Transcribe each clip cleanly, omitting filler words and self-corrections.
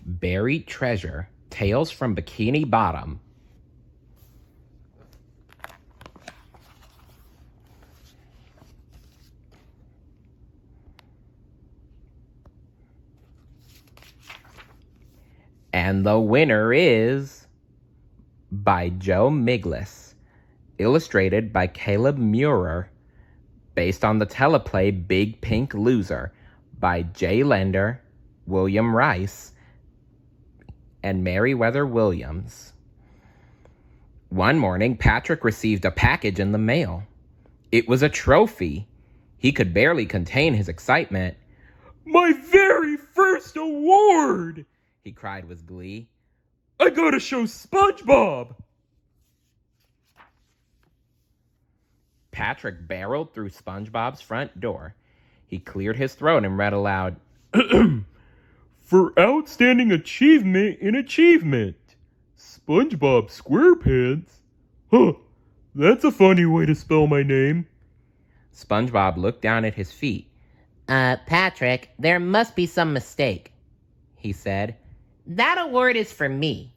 Buried Treasure, Tales from Bikini Bottom. And the winner is by Joe Miglis, illustrated by Caleb Murer, based on the teleplay Big Pink Loser by Jay Lender, William Rice, and Meriwether Williams. One morning, Patrick received a package in the mail. It was a trophy. He could barely contain his excitement. "My very first award!" he cried with glee. "I gotta show SpongeBob!" Patrick barreled through SpongeBob's front door. He cleared his throat and read aloud, "For outstanding achievement in achievement, SpongeBob SquarePants. Huh, that's a funny way to spell my name." SpongeBob looked down at his feet. Patrick, there must be some mistake," he said. "That award is for me."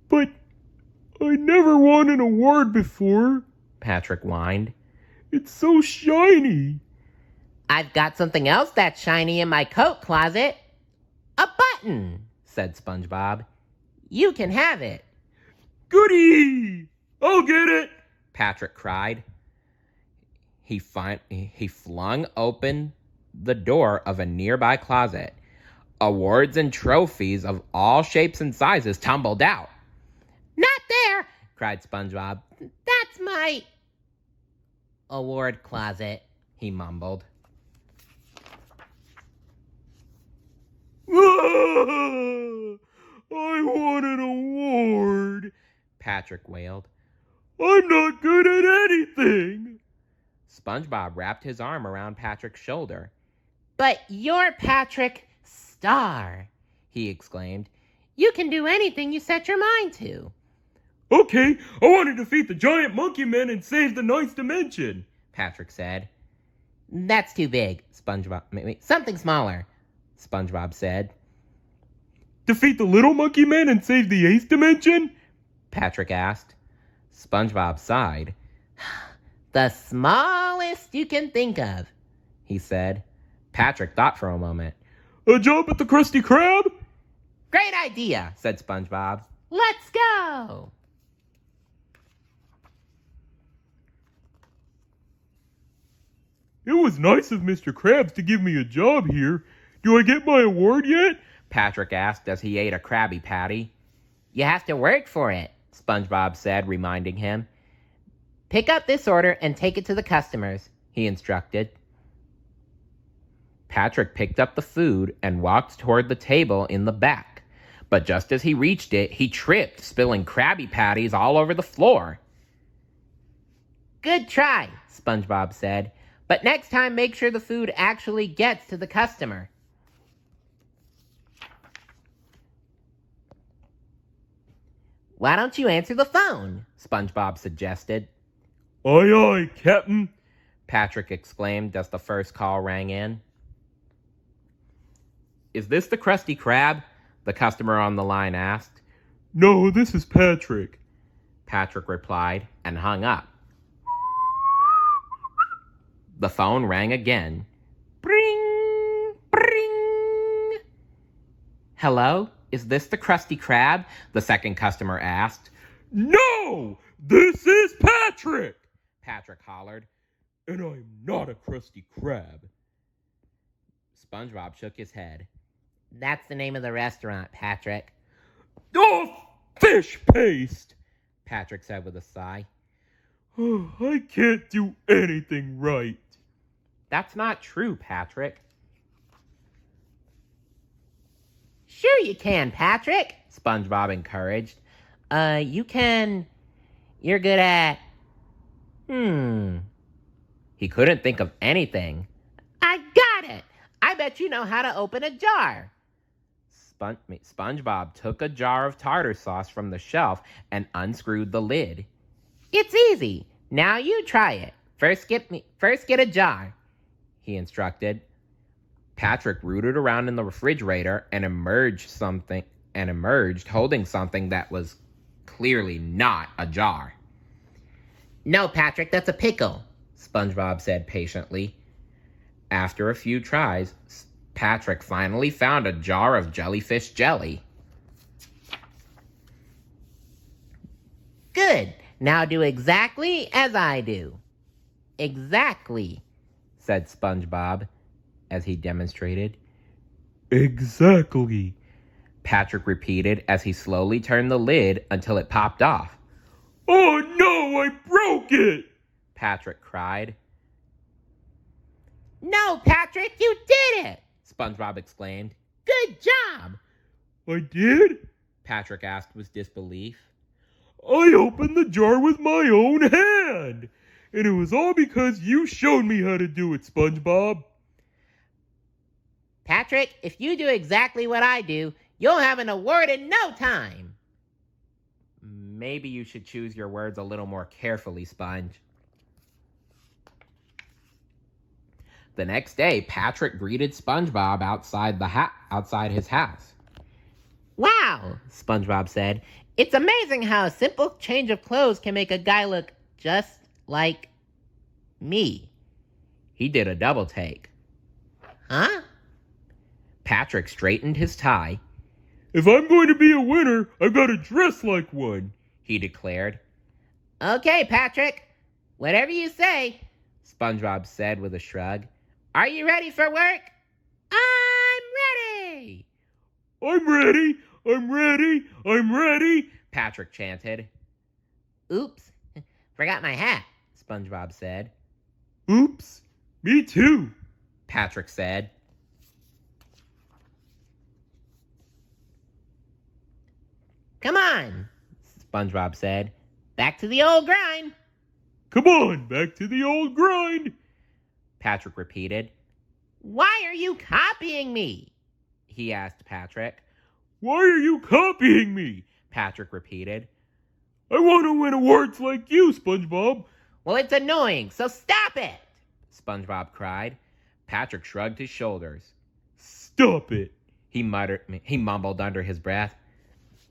But I never won an award before," Patrick whined. "It's so shiny." "I've got something else that's shiny in my coat closet. A button," said SpongeBob. "You can have it." "Goody! I'll get it!" Patrick cried. He flung open the door of a nearby closet. Awards and trophies of all shapes and sizes tumbled out. "Not there!" cried SpongeBob. "That's my award closet," he mumbled. "Ah, I won an award," Patrick wailed. "I'm not good at anything." SpongeBob wrapped his arm around Patrick's shoulder. "But you're Patrick Star," he exclaimed. "You can do anything you set your mind to." "Okay, I want to defeat the giant monkey men and save the ninth dimension," Patrick said. "That's too big," SpongeBob. "Something smaller," SpongeBob said. "Defeat the little monkey men and save the eighth dimension?" Patrick asked. SpongeBob sighed. "The smallest you can think of," he said. Patrick thought for a moment. "A jump at the Krusty Krab?" "Great idea," said SpongeBob. "Let's go." "It was nice of Mr. Krabs to give me a job here. Do I get my award yet?" Patrick asked as he ate a Krabby Patty. "You have to work for it," SpongeBob said, reminding him. "Pick up this order and take it to the customers," he instructed. Patrick picked up the food and walked toward the table in the back. But just as he reached it, he tripped, spilling Krabby Patties all over the floor. "Good try," SpongeBob said. "But next time, make sure the food actually gets to the customer." "Why don't you answer the phone?" SpongeBob suggested. "Aye, aye, Captain," Patrick exclaimed as the first call rang in. "Is this the Krusty Krab?" the customer on the line asked. "No, this is Patrick," Patrick replied and hung up. The phone rang again. Bring, bring. "Hello? Is this the Krusty Krab?" the second customer asked. "No! This is Patrick!" Patrick hollered. "And I'm not a Krusty Krab." SpongeBob shook his head. "That's the name of the restaurant, Patrick." "Oh, fish paste!" Patrick said with a sigh. "Oh, I can't do anything right." "That's not true, Patrick." "Sure you can, Patrick," SpongeBob encouraged. You're good at... He couldn't think of anything. "I got it! I bet you know how to open a jar." SpongeBob took a jar of tartar sauce from the shelf and unscrewed the lid. "It's easy. Now you try it. First get a jar. he instructed. Patrick rooted around in the refrigerator and emerged holding something that was clearly not a jar. No, Patrick, that's a pickle, SpongeBob said patiently. After a few tries, Patrick finally found a jar of jellyfish jelly. Good. Now do exactly as I do. Exactly, said SpongeBob as he demonstrated. Exactly, Patrick repeated as he slowly turned the lid until it popped off. Oh no, I broke it! Patrick cried. No, Patrick, you did it! SpongeBob exclaimed. Good job! I did? Patrick asked with disbelief. I opened the jar with my own hand! And it was all because you showed me how to do it, SpongeBob. Patrick, if you do exactly what I do, you'll have an award in no time. Maybe you should choose your words a little more carefully, Sponge. The next day, Patrick greeted SpongeBob outside his house. Wow, SpongeBob said. It's amazing how a simple change of clothes can make a guy look just like me. He did a double take. Huh? Patrick straightened his tie. If I'm going to be a winner, I've got to dress like one, he declared. Okay, Patrick. Whatever you say, SpongeBob said with a shrug. Are you ready for work? I'm ready! I'm ready! I'm ready! I'm ready! Patrick chanted. Oops, forgot my hat, SpongeBob said. Oops, me too, Patrick said. Come on, SpongeBob said. Back to the old grind. Come on, back to the old grind, Patrick repeated. Why are you copying me? He asked Patrick. Why are you copying me? Patrick repeated. I want to win awards like you, SpongeBob. Well, it's annoying, so stop it, SpongeBob cried. Patrick shrugged his shoulders. Stop it, he mumbled under his breath.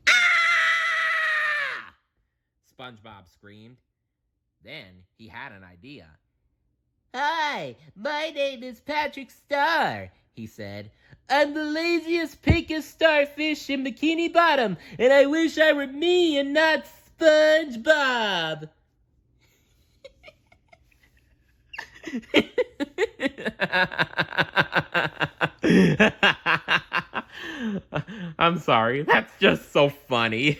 Ah! SpongeBob screamed. Then he had an idea. Hi, my name is Patrick Star, he said. I'm the laziest, pinkest starfish in Bikini Bottom, and I wish I were me and not SpongeBob. I'm sorry, that's just so funny.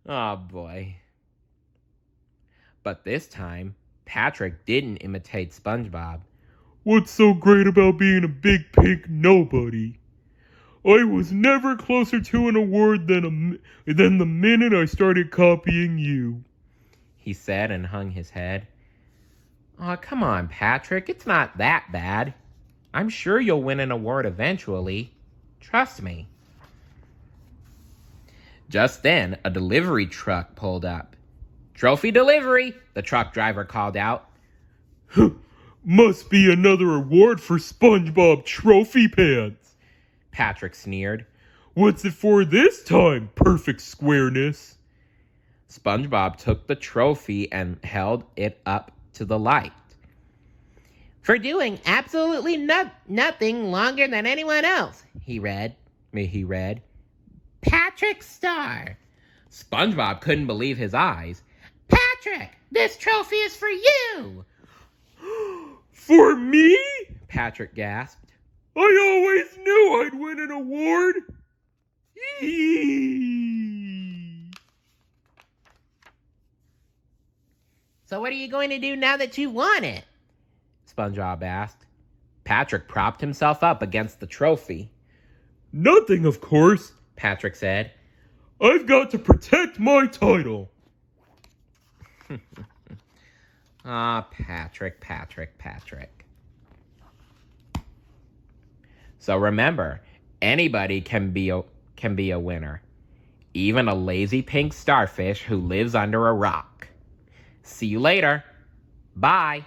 Oh boy. But this time, Patrick didn't imitate SpongeBob. What's so great about being a big pink nobody? I was never closer to an award than the minute I started copying you, he said and hung his head. Aw, come on, Patrick, it's not that bad. I'm sure you'll win an award eventually. Trust me. Just then, a delivery truck pulled up. Trophy delivery, the truck driver called out. Must be another award for SpongeBob Trophy Pants, Patrick sneered. What's it for this time, perfect squareness? SpongeBob took the trophy and held it up to the light. For doing absolutely nothing longer than anyone else, he read. Patrick Star. SpongeBob couldn't believe his eyes. Patrick, this trophy is for you. For me? Patrick gasped. I always knew I'd win an award. So what are you going to do now that you won it? SpongeBob asked. Patrick propped himself up against the trophy. Nothing, of course, Patrick said. I've got to protect my title. Patrick. So remember, anybody can be a winner. Even a lazy pink starfish who lives under a rock. See you later. Bye.